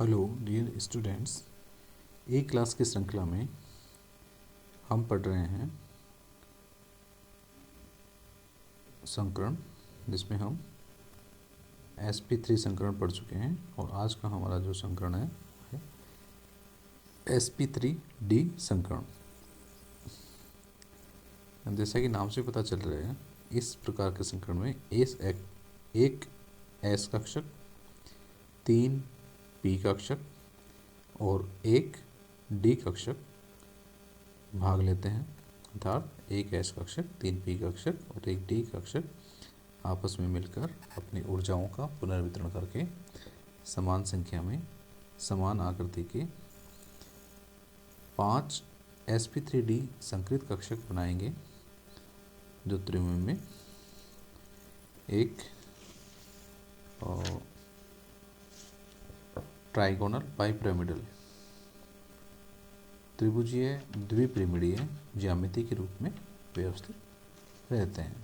Hello dear students, एक class की श्रृंखला में हम पढ़ रहे हैं संकरण, जिसमें हम sp3 संकरण पढ़ चुके हैं और आज का हमारा जो संकरण है sp3d संकरण। जैसा कि नाम से पता चल रहा है, इस प्रकार के संकरण में एक s कक्षक, 3 p कक्षक और एक d कक्षक भाग लेते हैं। अर्थात एक s कक्षक, 3 p कक्षक और एक d कक्षक आपस में मिलकर अपनी ऊर्जाओं का पुनर्वितरण करके समान संख्या में समान आकृति के 5 sp3d संकृत कक्षक बनाएंगे, जो त्रिभुज में एक ट्राइगोनल बाइपिरामिडल त्रिभुजीय द्विपिरामिडीय ज्यामिति के रूप में व्यवस्थित रहते हैं।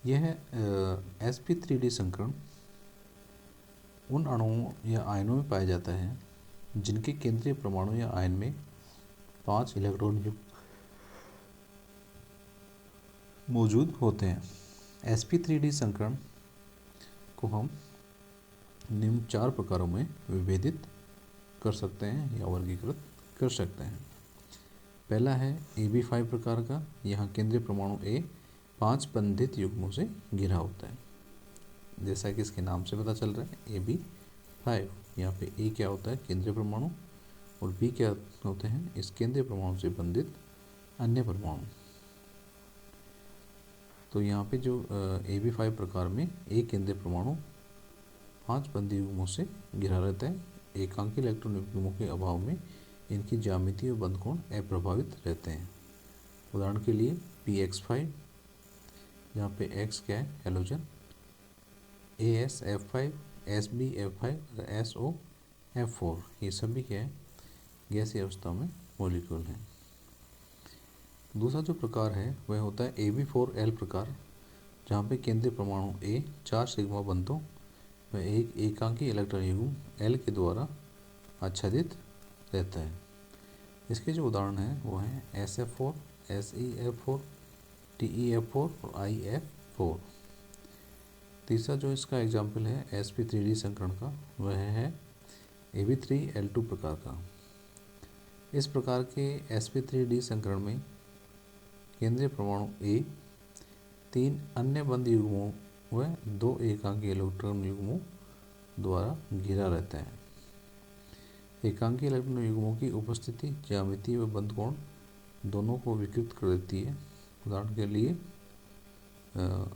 यह sp3d संकरण उन अणुओं या आयनों में पाया जाता है जिनके केंद्रीय परमाणु या आयन में 5 इलेक्ट्रॉन मौजूद होते हैं। sp3d संकरण को हम निम्न 4 प्रकारों में विभेदित कर सकते हैं या वर्गीकृत कर सकते हैं। पहला है ab5 प्रकार का। यहाँ केंद्रीय परमाणु A 5 बंधित युग्मों से घिरा होता है, जैसा कि इसके नाम से पता चल रहा है ab5। यहाँ पे A क्या होता है, केंद्रीय परमाणु, और B क्या होते हैं, इस केंद्रीय परमाणु से बंधित अन्य परमाणु। तो यहाँ पे जो ab5 प्रकार में A केंद्रीय परमाणु 5 बंधित युग्मों से घिरा रहता है। एकांकी इलेक्ट्रॉन युग्मों के अभाव में इनकी ज्यामिति और बंधकोण अप्रभावित रहते हैं। उदाहरण के लिए px5, जहाँ पे x क्या है, हैलोजन, asf5, sbf5 और sof4, ये सभी क्या है, गैसीय अवस्था में मॉलिक्यूल हैं। दूसरा जो प्रकार है वह होता है ab4l प्रकार, जहाँ पे केंद्रीय परमाणु A 4 सिग्मा बंधों व एक एकांकी इलेक्ट्रॉन युग्म L के द्वारा आच्छादित रहता है। इसके जो उदाहरण हैं वो हैं SF4, SEF4, TEF4 और IF4। तीसरा जो इसका एग्जाम्पल है sp3d संकरण का, वह है ab3l2 प्रकार का। इस प्रकार के sp3d संकरण में केंद्रीय परमाणु A 3 अन्य बंध युग्मों व 2 एकांकी इलेक्ट्रॉन युग्मों द्वारा घिरा रहता है। एकांकी इलेक्ट्रॉन युग्मों की उपस्थिति ज्यामिति व बंधकोण दोनों को विकृत कर देती है। उदाहरण के लिए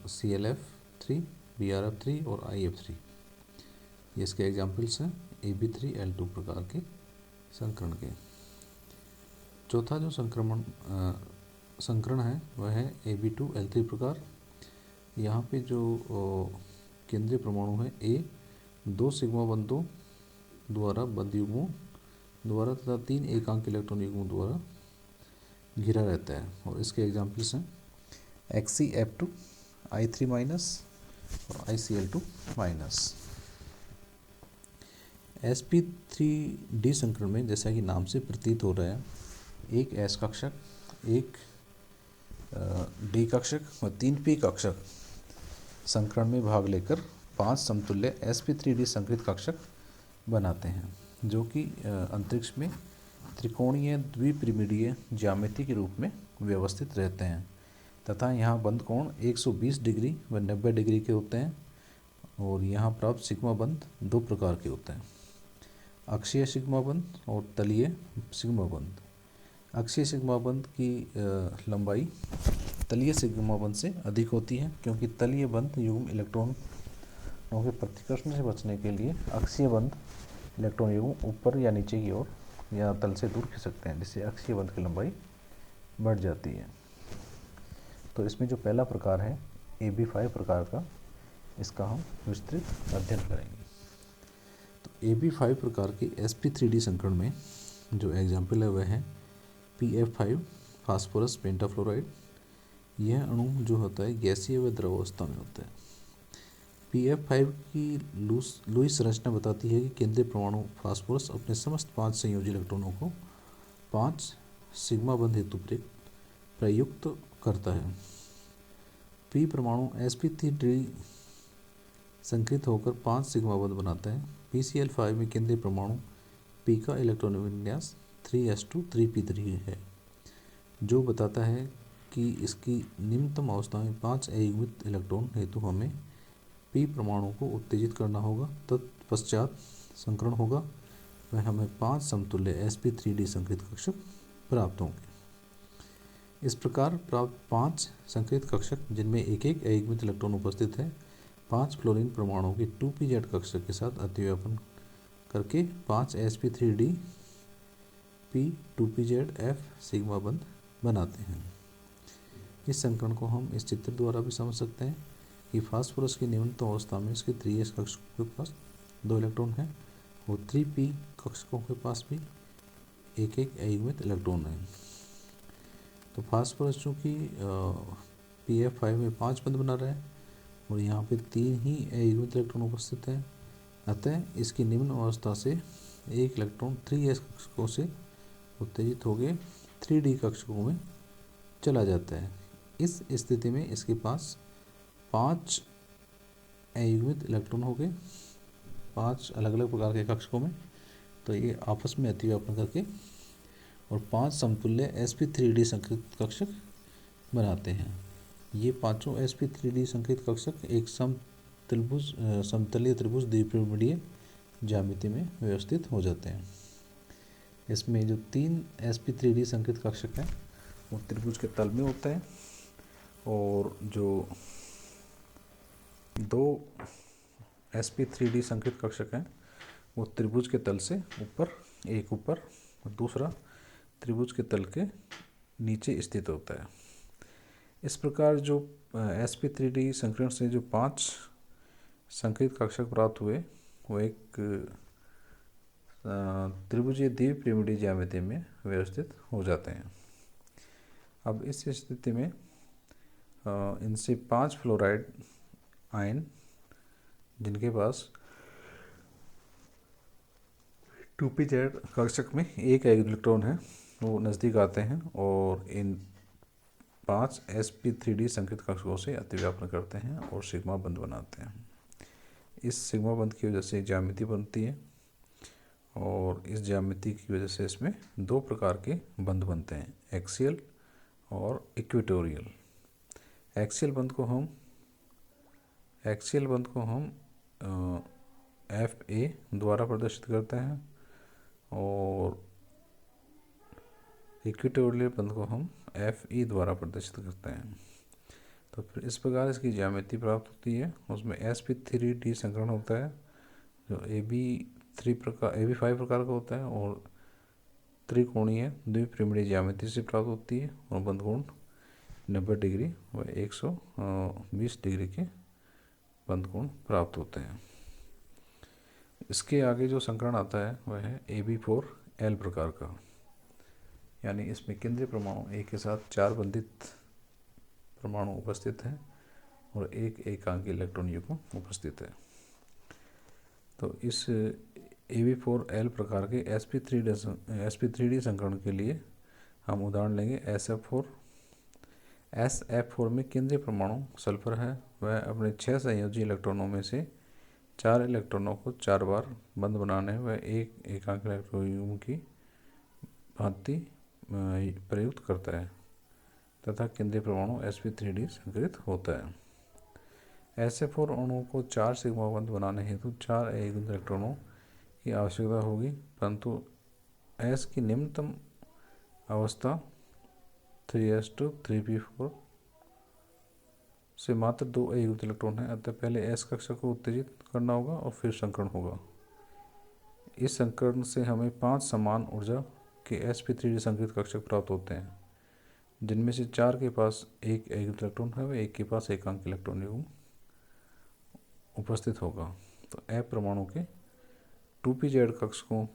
ClF3, BrF3 और IF3, ये इसके एग्जाम्पल्स हैं ab3l2 प्रकार के संकरण के। चौथा जो संकरण है वह है ab2l3 प्रकार। यहाँ पे जो केंद्रीय परमाणु है A 2 सिग्मा बंधों द्वारा बंध युग्मों द्वारा तथा 3 एकांक इलेक्ट्रॉन युग्मों द्वारा घिरा रहता है, और इसके एग्जाम्पल्स हैं XeF2, I3- और ICl2-। sp3d संकरण में, जैसा कि नाम से प्रतीत हो रहा है, एक s कक्षक, एक d कक्षक और 3 p कक्षक संकरण में भाग लेकर 5 समतुल्य sp3d संकृत कक्षक बनाते हैं, जो कि अंतरिक्ष में त्रिकोणीय द्विपिरामिडीय ज्यामिति के रूप में व्यवस्थित रहते हैं तथा यहाँ बंध कोण 120 डिग्री व 90 डिग्री के होते हैं। और यहाँ प्राप्त सिग्मा बंध 2 प्रकार के होते हैं, अक्षीय सिग्मा बंध और तलीय सिग्मा बंध। अक्षीय सिग्मा बंध की लंबाई तलीय सिग्मा बंध से अधिक होती है, क्योंकि तलीय बंध युग्म इलेक्ट्रॉनों के प्रतिकर्षण से बचने के लिए अक्षीय बंध इलेक्ट्रॉन युग्म ऊपर या नीचे की ओर या तल से दूर खिसकते हैं, जिससे अक्षीय बंध की लंबाई बढ़ जाती है। तो इसमें जो पहला प्रकार है ab5 प्रकार का, इसका हम विस्तृत अध्ययन करेंगे। तो ab5 प्रकार के sp3d संकरण में जो एग्जाम्पल है वह है pf5 फास्फोरस पेंटाफ्लोराइड। यह अणु जो होता है गैसीय व द्रव अवस्था में होता है। PF5 की लुईस संरचना बताती है कि केंद्रीय परमाणु फास्फोरस अपने समस्त 5 संयोजी इलेक्ट्रॉनों को 5 सिग्मा बंध हेतु प्रयुक्त करता है। P परमाणु sp3 संकृत होकर 5 सिग्मा बंध बनाता है। PCl5 में केंद्रीय परमाणु P का इलेक्ट्रॉन विन्यास 3s2 3p3 है, जो बताता है कि इसकी निम्नतम अवस्था में 5 अयुग्मित इलेक्ट्रॉन हेतु हमें P परमाणु को उत्तेजित करना होगा। तत्पश्चात संकरण होगा, वह हमें 5 समतुल्य sp3d संकृत कक्षक प्राप्त होंगे। इस प्रकार प्राप्त 5 संकृत कक्षक, जिनमें एक एक अयुग्मित इलेक्ट्रॉन उपस्थित है, 5 फ्लोरीन परमाणुओं के 2pz कक्षक के साथ अतिव्यापन करके 5 sp3d p 2pz f sigma बंध बनाते हैं। इस संकरण को हम इस चित्र द्वारा भी समझ सकते हैं कि फास्फोरस की निम्नतम अवस्था में इसके 3s कक्षकों के पास 2 इलेक्ट्रॉन हैं और 3p कक्षकों के पास भी एक एक अयुग्मित इलेक्ट्रॉन है। तो फास्फोरस चूँकि PF5 में 5 बंध बना रहा है और यहाँ पे 3 ही अयुग्मित इलेक्ट्रॉन उपस्थित हैं, अतः इसकी निम्न अवस्था से एक इलेक्ट्रॉन 3s कक्षकों से उत्तेजित हो गए 3d कक्षकों में चला जाता है। इस स्थिति में इसके पास 5 अयुग्मित इलेक्ट्रॉन हो गए 5 अलग अलग प्रकार के कक्षकों में, तो ये आपस में अतिव्यापन करके और 5 समतुल्य sp3d संकृत कक्षक बनाते हैं। ये पांचों sp3d संकृत कक्षक एक समतलीय त्रिभुज द्विपिरामिडीय ज्यामिति में व्यवस्थित हो जाते हैं। इसमें जो 3 sp3d संकृत कक्षक हैं वो त्रिभुज के तल में होता है और जो 2 sp3d संकृत कक्षक हैं वो त्रिभुज के तल से एक ऊपर और दूसरा त्रिभुज के तल के नीचे स्थित होता है। इस प्रकार जो sp3d संकरण से जो 5 संकृत कक्षक प्राप्त हुए वो एक त्रिभुजीय द्विपिरामिडीय ज्यामिति में व्यवस्थित हो जाते हैं। अब इस स्थिति में इनसे 5 फ्लोराइड आयन, जिनके पास 2pz कक्षक में एक इलेक्ट्रॉन है, वो नज़दीक आते हैं और इन 5 sp3d संकृत कक्षकों से अतिव्यापन करते हैं और सिग्मा बंध बनाते हैं। इस सिग्मा बंध की वजह से एक ज्यामिति बनती है और इस ज्यामिति की वजह से इसमें 2 प्रकार के बंध बनते हैं, एक्सियल और इक्वेटोरियल। एक्सियल बंध को हम FA द्वारा प्रदर्शित करते हैं और इक्वेटोरियल बंध को हम FE द्वारा प्रदर्शित करते हैं। तो फिर इस प्रकार इसकी ज्यामिति प्राप्त होती है। उसमें sp3d संकरण होता है जो AB5 प्रकार का होता है और त्रिकोणीय द्विपिरामिडीय ज्यामिति से प्राप्त होती है और बंध कोण 90 डिग्री व 120 डिग्री के बंध कोण प्राप्त होते हैं। इसके आगे जो संकरण आता है वह है AB4L प्रकार का, यानी इसमें केंद्रीय परमाणु एक के साथ 4 बंधित परमाणु उपस्थित हैं और एक एकांकी इलेक्ट्रॉन युग्म उपस्थित है। तो इस AB4L प्रकार के sp3d संकरण के लिए हम उदाहरण लेंगे SF4 में केंद्रीय परमाणु सल्फर है, वह अपने 6 संयोजी इलेक्ट्रॉनों में से 4 इलेक्ट्रॉनों को 4 बार बंध बनाने व एक एकांक इलेक्ट्रॉन युग्म की भांति प्रयुक्त करता है तथा केंद्रीय परमाणु sp3d संकृत होता है। SF4 अणुओं को 4 सिग्मा बंध बनाने हेतु 4 अयुग्मित इलेक्ट्रॉनों की आवश्यकता होगी, परंतु S की निम्नतम अवस्था 3s2 3p4 से मात्र 2 अयुग्मित इलेक्ट्रॉन है, अतः पहले S कक्षक को उत्तेजित करना होगा और फिर संकरण होगा। इस संकरण से हमें 5 समान ऊर्जा के sp3d संकृत कक्षक प्राप्त होते हैं, जिनमें से 4 के पास एक अयुग्मित इलेक्ट्रॉन है व एक के पास एकांक इलेक्ट्रॉन युग्म उपस्थित होगा। तो F परमाणु के 2pz कक्षकों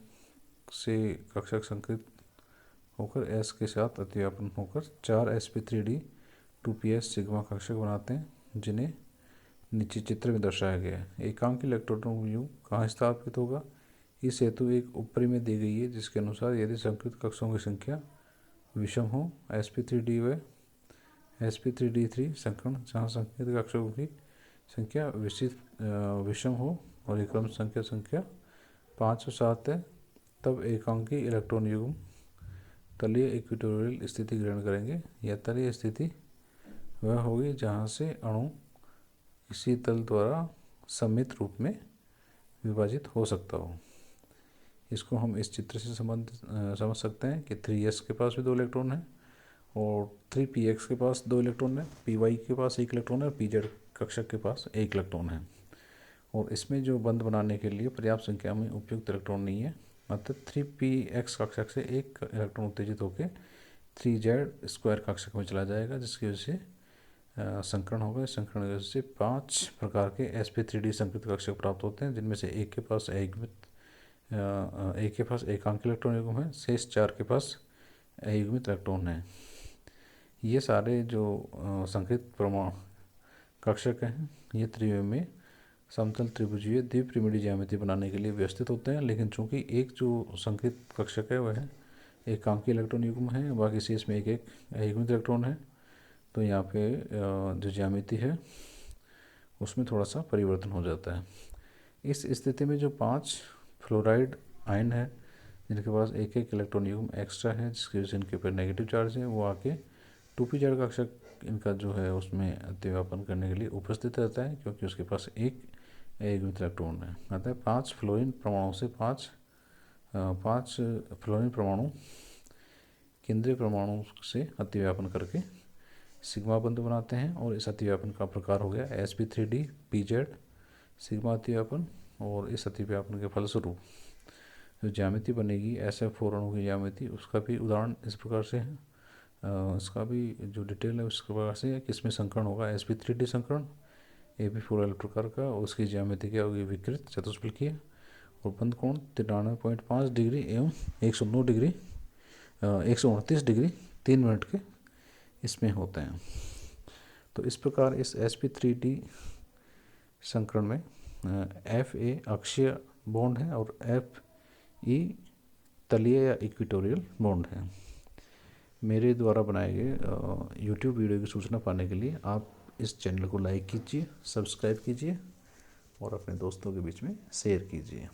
से कक्षक संकृत होकर S के साथ अतिव्यापन होकर 4 sp3d 2ps सिग्मा कक्षक बनाते हैं, जिन्हें नीचे चित्र में दर्शाया गया है। एकांकी इलेक्ट्रॉन युग्म कहाँ स्थापित होगा? इस हेतु एक ऊपरी में दी गई है, जिसके अनुसार यदि संकृत कक्षों की संख्या विषम हो, sp3d व sp3d3 संकरण जहाँ संकृत कक्षों की संख्या विषम हो और एक क्रम संख्या 5 और 7 है, तब एकांकी इलेक्ट्रॉन युग्म तलीय इक्वेटोरियल स्थिति ग्रहण करेंगे। यह तलीय स्थिति वह होगी जहाँ से अणु इसी तल द्वारा सममित रूप में विभाजित हो सकता हो। इसको हम इस चित्र से समझ सकते हैं कि 3s के पास भी 2 इलेक्ट्रॉन हैं और 3px के पास 2 इलेक्ट्रॉन है, py के पास 1 इलेक्ट्रॉन है और pz कक्षक के पास 1 इलेक्ट्रॉन है। और इसमें जो बंध बनाने के लिए पर्याप्त संख्या में उपयुक्त इलेक्ट्रॉन नहीं है, मतलब 3px कक्षक से 1 इलेक्ट्रॉन उत्तेजित होकर 3z स्क्वायर कक्षक में चला जाएगा, जिसकी वजह से संकरण होगा। इस संकरण की वजह से 5 प्रकार के sp3d संकृत कक्षक प्राप्त होते हैं, जिनमें से एक के पास एकांक इलेक्ट्रॉन युग्म है, शेष 4 के पास अयुग्मित इलेक्ट्रॉन है। ये सारे जो संकृत परमाणु कक्षक हैं, ये त्रिविमीय समतल त्रिभुजीय द्विपरिमीय ज्यामिति बनाने के लिए व्यवस्थित होते हैं, लेकिन चूंकि एक जो संकृत कक्षक है वह एकांकी इलेक्ट्रॉन युग्म है, बाकी शेष में एक अयुग्मित इलेक्ट्रॉन है, तो यहाँ पे जो ज्यामिति है उसमें थोड़ा सा परिवर्तन हो जाता है। इस स्थिति में जो 5 फ्लोराइड आयन है जिनके पास एक इलेक्ट्रॉन युग्म एक्स्ट्रा है, जिसकी वजह से इनके ऊपर नेगेटिव चार्ज है, वो आके 2pz कक्षक इनका जो है उसमें अतिव्यापन करने के लिए उपस्थित रहता है, क्योंकि उसके पास एक अयुग्मित इलेक्ट्रॉन है। अतः 5 फ्लोरीन परमाणु से 5 फ्लोरीन परमाणु केंद्रीय परमाणु से अतिव्यापन करके सिग्मा बंध बनाते हैं, और इस अतिव्यापन का प्रकार हो गया sp3d pz सिग्मा अतिव्यापन। और इस अतिव्यापन के फलस्वरूप जो ज्यामिति बनेगी SF4 अणु की ज्यामिति, उसका भी उदाहरण इस प्रकार से है। इसका भी जो डिटेल है उस प्रकार से है कि इसमें संकरण होगा sp3d संकरण ab4l प्रकार का, और उसकी ज्यामिति क्या होगी? विकृत चतुष्फलकीय, और बंध कोण 93.5 डिग्री एवं 109 डिग्री 129 डिग्री 3 मिनट के इसमें होते हैं। तो इस प्रकार इस sp3d संकरण में Fa अक्षीय बॉन्ड है और Fe तलीय या इक्वेटोरियल बॉन्ड है। मेरे द्वारा बनाए गए यूट्यूब वीडियो की सूचना पाने के लिए आप इस चैनल को लाइक कीजिए, सब्सक्राइब कीजिए और अपने दोस्तों के बीच में शेयर कीजिए।